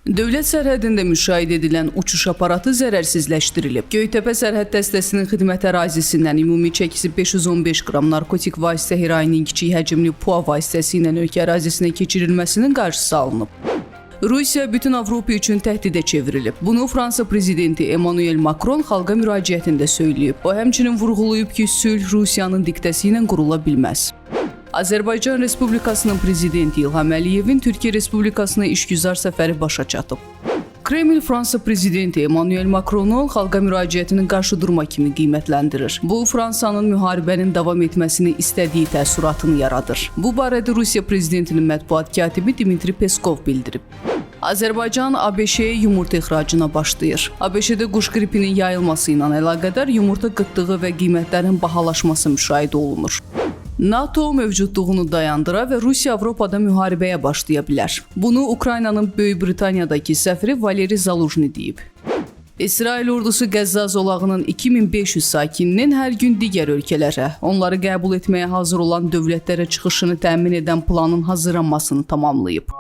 Dövlət sərhədində müşahidə edilən uçuş aparatı zərərsizləşdirilib. Göytəpə sərhəd dəstəsinin xidmət ərazisindən ümumi çəkisi 515 qram narkotik vasitə heroinin kiçik həcmli PUA vasitəsi ilə ölkə ərazisinə keçirilməsinin qarşısı alınıb. Rusiya bütün Avropa üçün təhdidə çevrilib. Bunu Fransa prezidenti Emmanuel Macron xalqa müraciətində söyləyib. O həmçinin vurğulayıb ki, sülh Rusiyanın diktəsi ilə qurula bilməz. Azərbaycan Respublikasının prezidenti İlham Əliyevin Türkiyə Respublikasına işgüzar səfəri başa çatıb. Kreml Fransa prezidenti Emmanuel Macronu xalqa müraciətinin qarşı durma kimi qiymətləndirir. Bu, Fransanın müharibənin davam etməsini istədiyi təəssüratını yaradır. Bu barədə Rusiya prezidentinin mətbuat katibi Dmitri Peskov bildirib. Azərbaycan ABŞ-yə yumurta ixracına başlayır. ABŞ-də quş qripinin yayılması ilə əlaqədar yumurta qıtlığı və qiymətlərin bahalaşması müşahidə olunur. NATO mövcudluğunu dayandıra və Rusiya Avropada müharibəyə başlaya bilər. Bunu Ukraynanın Böyük Britaniyadakı səfiri Valeri Zaluzhny deyib. İsrail ordusu Qəzza zolağının 2500 sakininin hər gün digər ölkələrə, onları qəbul etməyə hazır olan dövlətlərə çıxışını təmin edən planın hazırlanmasını tamamlayıb.